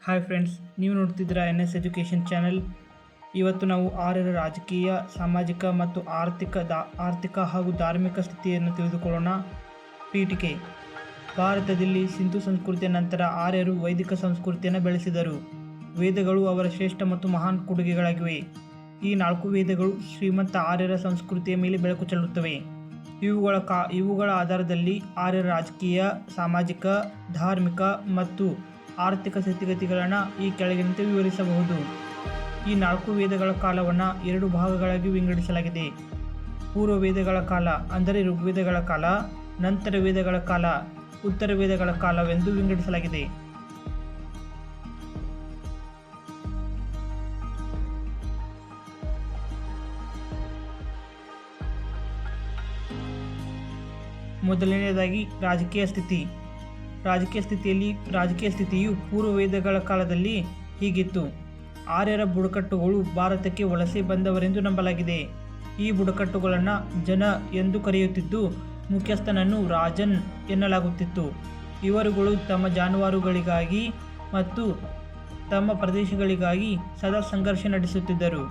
Hi friends, ನೀವು ನೋಡ್ತಿದ್ದೀರಾ NS education channel. ಇವತ್ತು ನಾವು ಆರ್ಯರ ರಾಜಕೀಯ, ಸಾಮಾಜಿಕ ಮತ್ತು ಆರ್ಥಿಕ ಹಾಗೂ ಧಾರ್ಮಿಕ ಸ್ಥಿತಿಯನ್ನು ತಿಳಿದುಕೊಳ್ಳೋಣ. ಪೀಠಿಕೆ. ಭಾರತದಲ್ಲಿ ಸಿಂಧು ಸಂಸ್ಕೃತಿಯ ನಂತರ ಆರ್ಯರು ವೈದಿಕ ಸಂಸ್ಕೃತಿಯನ್ನು ಬೆಳೆಸಿದರು. ವೇದಗಳು ಅವರ ಶ್ರೇಷ್ಠ ಮತ್ತು ಮಹಾನ್ ಕೊಡುಗೆಗಳಾಗಿವೆ. ಈ 4 ವೇದಗಳು ಶ್ರೀಮಂತ ಆರ್ಯರ ಸಂಸ್ಕೃತಿಯ ಮೇಲೆ ಬೆಳಕು ಚೆಲ್ಲುತ್ತವೆ. ಇವುಗಳ ಆಧಾರದಲ್ಲಿ ಆರ್ಯರ ರಾಜಕೀಯ, ಸಾಮಾಜಿಕ, ಧಾರ್ಮಿಕ ಮತ್ತು ಆರ್ಥಿಕ ಸ್ಥಿತಿಗತಿಗಳನ್ನು ಈ ಕೆಳಗಿನಂತೆ ವಿವರಿಸಬಹುದು. ಈ 4 ವೇದಗಳ ಕಾಲವನ್ನು 2 ಭಾಗಗಳಾಗಿ ವಿಂಗಡಿಸಲಾಗಿದೆ. ಪೂರ್ವ ವೇದಗಳ ಕಾಲ ಅಂದರೆ ಋಗ್ವೇದಗಳ ಕಾಲ, ನಂತರ ವೇದಗಳ ಕಾಲ, ಉತ್ತರ ವೇದಗಳ ಕಾಲವೆಂದು ವಿಂಗಡಿಸಲಾಗಿದೆ. ಮೊದಲನೆಯದಾಗಿ ರಾಜಕೀಯ ಸ್ಥಿತಿ. ರಾಜಕೀಯ ಸ್ಥಿತಿಯು ಪೂರ್ವ ವೇದಗಳ ಕಾಲದಲ್ಲಿ ಹೀಗಿತ್ತು. ಆರ್ಯರ ಬುಡಕಟ್ಟುಗಳು ಭಾರತಕ್ಕೆ ವಲಸೆ ಬಂದವರೆಂದು ನಂಬಲಾಗಿದೆ. ಈ ಬುಡಕಟ್ಟುಗಳನ್ನು ಜನ ಎಂದು ಕರೆಯುತ್ತಿದ್ದು, ಮುಖ್ಯಸ್ಥನನ್ನು ರಾಜನ್ ಎನ್ನಲಾಗುತ್ತಿತ್ತು. ಇವರುಗಳು ತಮ್ಮ ಜಾನುವಾರುಗಳಿಗಾಗಿ ಮತ್ತು ತಮ್ಮ ಪ್ರದೇಶಗಳಿಗಾಗಿ ಸದಾ ಸಂಘರ್ಷ ನಡೆಸುತ್ತಿದ್ದರು.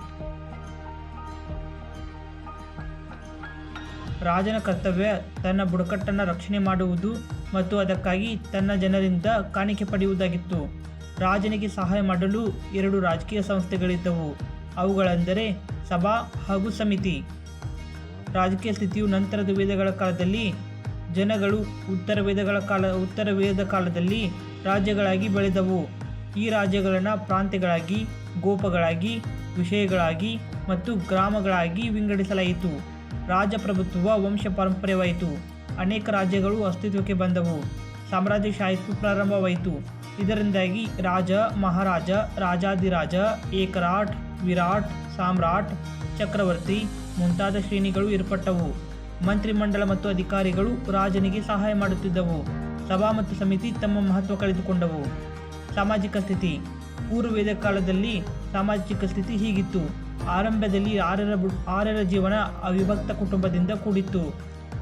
ರಾಜನ ಕರ್ತವ್ಯ ತನ್ನ ಬುಡಕಟ್ಟನ್ನು ರಕ್ಷಣೆ ಮಾಡುವುದು ಮತ್ತು ಅದಕ್ಕಾಗಿ ತನ್ನ ಜನರಿಂದ ಕಾಣಿಕೆ ಪಡೆಯುವುದಾಗಿತ್ತು. ರಾಜನಿಗೆ ಸಹಾಯ ಮಾಡಲು 2 ರಾಜಕೀಯ ಸಂಸ್ಥೆಗಳಿದ್ದವು. ಅವುಗಳೆಂದರೆ ಸಭಾ ಹಾಗೂ ಸಮಿತಿ. ರಾಜಕೀಯ ಸ್ಥಿತಿಯು ನಂತರದ ವೇದಗಳ ಕಾಲದಲ್ಲಿ ಜನಗಳು ಉತ್ತರ ವೇದ ಕಾಲದಲ್ಲಿ ರಾಜ್ಯಗಳಾಗಿ ಬೆಳೆದವು. ಈ ರಾಜ್ಯಗಳನ್ನು ಪ್ರಾಂತ್ಯಗಳಾಗಿ, ಗೋಪಗಳಾಗಿ, ವಿಷಯಗಳಾಗಿ ಮತ್ತು ಗ್ರಾಮಗಳಾಗಿ ವಿಂಗಡಿಸಲಾಯಿತು. ರಾಜಪ್ರಭುತ್ವ ವಂಶ ಪಾರಂಪರ್ಯವಾಯಿತು. ಅನೇಕ ರಾಜ್ಯಗಳು ಅಸ್ತಿತ್ವಕ್ಕೆ ಬಂದವು. ಸಾಮ್ರಾಜ್ಯಶಾಹಿತ್ವ ಪ್ರಾರಂಭವಾಯಿತು. ಇದರಿಂದಾಗಿ ರಾಜ, ಮಹಾರಾಜ, ರಾಜಾಧಿರಾಜ, ಏಕರಾಟ್, ವಿರಾಟ್, ಸಾಮ್ರಾಟ್, ಚಕ್ರವರ್ತಿ ಮುಂತಾದ ಶ್ರೇಣಿಗಳು ಏರ್ಪಟ್ಟವು. ಮಂತ್ರಿಮಂಡಲ ಮತ್ತು ಅಧಿಕಾರಿಗಳು ರಾಜನಿಗೆ ಸಹಾಯ ಮಾಡುತ್ತಿದ್ದವು. ಸಭಾ ಮತ್ತು ಸಮಿತಿ ತಮ್ಮ ಮಹತ್ವ ಕಳೆದುಕೊಂಡವು. ಸಾಮಾಜಿಕ ಸ್ಥಿತಿ. ಪೂರ್ವ ವೇದ ಕಾಲದಲ್ಲಿ ಸಾಮಾಜಿಕ ಸ್ಥಿತಿ ಹೀಗಿತ್ತು. ಆರಂಭದಲ್ಲಿ ಆರ್ಯರ ಜೀವನ ಅವಿಭಕ್ತ ಕುಟುಂಬದಿಂದ ಕೂಡಿತ್ತು.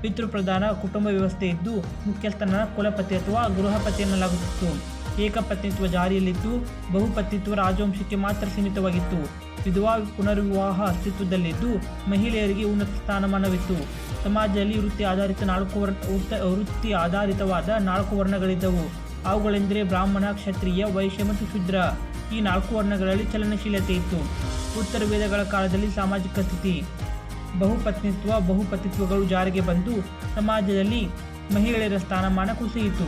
ಪಿತೃಪ್ರಧಾನ ಕುಟುಂಬ ವ್ಯವಸ್ಥೆ ಇದ್ದು, ಮುಖ್ಯಸ್ಥನ ಕುಲಪತಿ ಅಥವಾ ಗೃಹಪತಿ ಎನ್ನಲಾಗುತ್ತಿತ್ತು. ಏಕಪತ್ನಿತ್ವ ಜಾರಿಯಲ್ಲಿದ್ದು, ಬಹುಪತ್ನಿತ್ವ ರಾಜವಂಶಕ್ಕೆ ಮಾತ್ರ ಸೀಮಿತವಾಗಿತ್ತು. ವಿಧವಾ ಪುನರ್ವಿವಾಹ ಅಸ್ತಿತ್ವದಲ್ಲಿದ್ದು, ಮಹಿಳೆಯರಿಗೆ ಉನ್ನತ ಸ್ಥಾನಮಾನವಿತ್ತು. ಸಮಾಜದಲ್ಲಿ ವೃತ್ತಿ ಆಧಾರಿತವಾದ 4 ವರ್ಣಗಳಿದ್ದವು. ಅವುಗಳೆಂದರೆ ಬ್ರಾಹ್ಮಣ, ಕ್ಷತ್ರಿಯ, ವೈಶ್ಯ ಮತ್ತು ಶೂದ್ರ. ಈ 4 ವರ್ಣಗಳಲ್ಲಿ ಚಲನಶೀಲತೆ ಇತ್ತು. ಉತ್ತರ ವೇದಗಳ ಕಾಲದಲ್ಲಿ ಸಾಮಾಜಿಕ ಸ್ಥಿತಿ. ಬಹುಪತಿತ್ವಗಳು ಜಾರಿಗೆ ಬಂದು ಸಮಾಜದಲ್ಲಿ ಮಹಿಳೆಯರ ಸ್ಥಾನಮಾನ ಕುಸಿಯಿತು.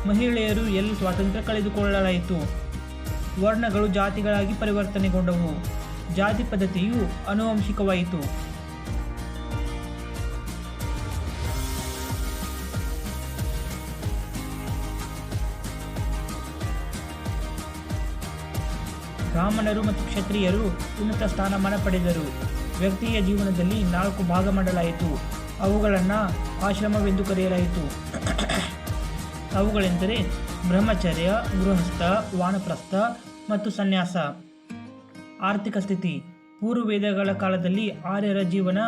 ಮಹಿಳೆಯರು ಎಲ್ಲಿ ಸ್ವಾತಂತ್ರ್ಯ ಕಳೆದುಕೊಳ್ಳಲಾಯಿತು. ವರ್ಣಗಳು ಜಾತಿಗಳಾಗಿ ಪರಿವರ್ತನೆಗೊಂಡವು. ಜಾತಿ ಪದ್ಧತಿಯು ಆನುವಂಶಿಕವಾಯಿತು. ಬ್ರಾಹ್ಮಣರು ಮತ್ತು ಕ್ಷತ್ರಿಯರು ಉನ್ನತ ಸ್ಥಾನಮಾನ ಪಡೆದರು. ವ್ಯಕ್ತಿಯ ಜೀವನದಲ್ಲಿ 4 ಭಾಗ ಮಾಡಲಾಯಿತು. ಅವುಗಳನ್ನು ಆಶ್ರಮವೆಂದು ಕರೆಯಲಾಯಿತು. ಅವುಗಳೆಂದರೆ ಬ್ರಹ್ಮಚರ್ಯ, ಗೃಹಸ್ಥ, ವಾನಪ್ರಸ್ಥ ಮತ್ತು ಸನ್ಯಾಸ. ಆರ್ಥಿಕ ಸ್ಥಿತಿ. ಪೂರ್ವ ವೇದಗಳ ಕಾಲದಲ್ಲಿ ಆರ್ಯರ ಜೀವನ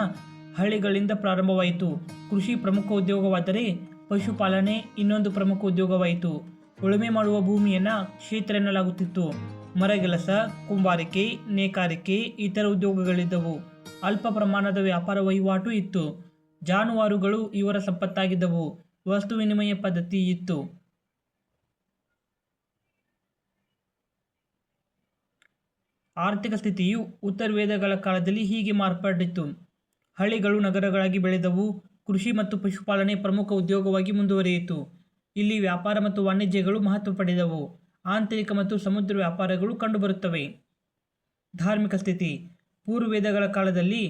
ಹಳ್ಳಿಗಳಿಂದ ಪ್ರಾರಂಭವಾಯಿತು. ಕೃಷಿ ಪ್ರಮುಖ ಉದ್ಯೋಗವಾದರೆ ಪಶುಪಾಲನೆ ಇನ್ನೊಂದು ಪ್ರಮುಖ ಉದ್ಯೋಗವಾಯಿತು. ಉಳುಮೆ ಮಾಡುವ ಭೂಮಿಯನ್ನು ಕ್ಷೇತ್ರ ಎನ್ನಲಾಗುತ್ತಿತ್ತು. ಮರಗೆಲಸ, ಕುಂಬಾರಿಕೆ, ನೇಕಾರಿಕೆ ಇತರ ಉದ್ಯೋಗಗಳಿದ್ದವು. ಅಲ್ಪ ಪ್ರಮಾಣದ ವ್ಯಾಪಾರ ವಹಿವಾಟು ಇತ್ತು. ಜಾನುವಾರುಗಳು ಇವರ ಸಂಪತ್ತಾಗಿದ್ದವು. ವಸ್ತು ವಿನಿಮಯ ಪದ್ಧತಿ ಇತ್ತು. ಆರ್ಥಿಕ ಸ್ಥಿತಿಯು ಉತ್ತರ ವೇದಗಳ ಕಾಲದಲ್ಲಿ ಹೀಗೆ ಮಾರ್ಪಟ್ಟಿತು. ಹಳ್ಳಿಗಳು ನಗರಗಳಾಗಿ ಬೆಳೆದವು. ಕೃಷಿ ಮತ್ತು ಪಶುಪಾಲನೆ ಪ್ರಮುಖ ಉದ್ಯೋಗವಾಗಿ ಮುಂದುವರಿಯಿತು. ಇಲ್ಲಿ ವ್ಯಾಪಾರ ಮತ್ತು ವಾಣಿಜ್ಯಗಳು ಮಹತ್ವ ಪಡೆದವು. ಆಂತರಿಕ ಮತ್ತು ಸಮುದ್ರ ವ್ಯಾಪಾರಗಳು ಕಂಡುಬರುತ್ತವೆ. ಧಾರ್ಮಿಕ ಸ್ಥಿತಿ. ಪೂರ್ವ ವೇದಗಳ ಕಾಲದಲ್ಲಿ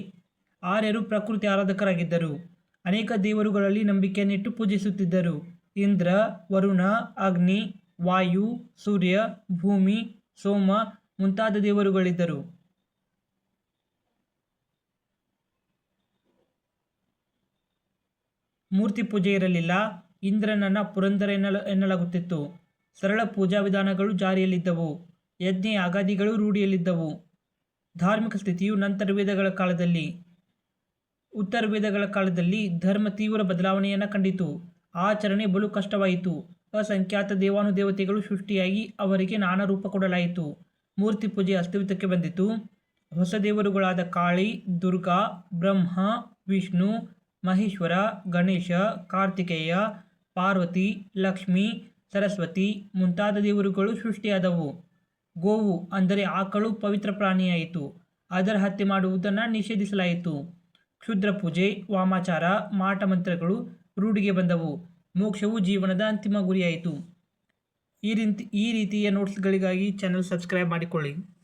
ಆರ್ಯರು ಪ್ರಕೃತಿ ಆರಾಧಕರಾಗಿದ್ದರು. ಅನೇಕ ದೇವರುಗಳಲ್ಲಿ ನಂಬಿಕೆಯನ್ನಿಟ್ಟು ಪೂಜಿಸುತ್ತಿದ್ದರು. ಇಂದ್ರ, ವರುಣ, ಅಗ್ನಿ, ವಾಯು, ಸೂರ್ಯ, ಭೂಮಿ, ಸೋಮ ಮುಂತಾದ ದೇವರುಗಳಿದ್ದರು. ಮೂರ್ತಿ ಪೂಜೆ ಇರಲಿಲ್ಲ. ಇಂದ್ರನನ್ನ ಪುರಂದರ ಎನ್ನಲಾಗುತ್ತಿತ್ತು. ಸರಳ ಪೂಜಾ ವಿಧಾನಗಳು ಜಾರಿಯಲ್ಲಿದ್ದವು. ಯಜ್ಞ ಯಾಗಾದಿಗಳು ರೂಢಿಯಲ್ಲಿದ್ದವು. ಧಾರ್ಮಿಕ ಸ್ಥಿತಿಯು ನಂತರ ವೇದಗಳ ಕಾಲದಲ್ಲಿ. ಉತ್ತರ ವೇದಗಳ ಕಾಲದಲ್ಲಿ ಧರ್ಮ ತೀವ್ರ ಬದಲಾವಣೆಯನ್ನು ಕಂಡಿತು. ಆಚರಣೆ ಬಲು ಕಷ್ಟವಾಯಿತು. ಅಸಂಖ್ಯಾತ ದೇವಾನುದೇವತೆಗಳು ಸೃಷ್ಟಿಯಾಗಿ ಅವರಿಗೆ ನಾನಾ ರೂಪ ಕೊಡಲಾಯಿತು. ಮೂರ್ತಿ ಪೂಜೆ ಅಸ್ತಿತ್ವಕ್ಕೆ ಬಂದಿತು. ಹೊಸ ದೇವರುಗಳಾದ ಕಾಳಿ, ದುರ್ಗಾ, ಬ್ರಹ್ಮ, ವಿಷ್ಣು, ಮಹೇಶ್ವರ, ಗಣೇಶ, ಕಾರ್ತಿಕೇಯ, ಪಾರ್ವತಿ, ಲಕ್ಷ್ಮಿ, ಸರಸ್ವತಿ ಮುಂತಾದ ದೇವರುಗಳು ಸೃಷ್ಟಿಯಾದವು. ಗೋವು ಅಂದರೆ ಆಕಳು ಪವಿತ್ರ ಪ್ರಾಣಿಯಾಯಿತು. ಅದರ ಹತ್ಯೆ ಮಾಡುವುದನ್ನು ನಿಷೇಧಿಸಲಾಯಿತು. ಕ್ಷುದ್ರ ಪೂಜೆ, ವಾಮಾಚಾರ, ಮಾಟ ಮಂತ್ರಗಳು ರೂಢಿಗೆ ಬಂದವು. ಮೋಕ್ಷವು ಜೀವನದ ಅಂತಿಮ ಗುರಿಯಾಯಿತು. ಈ ರೀತಿಯ ನೋಟ್ಸ್ಗಳಿಗಾಗಿ ಚಾನಲ್ ಸಬ್ಸ್ಕ್ರೈಬ್ ಮಾಡಿಕೊಳ್ಳಿ.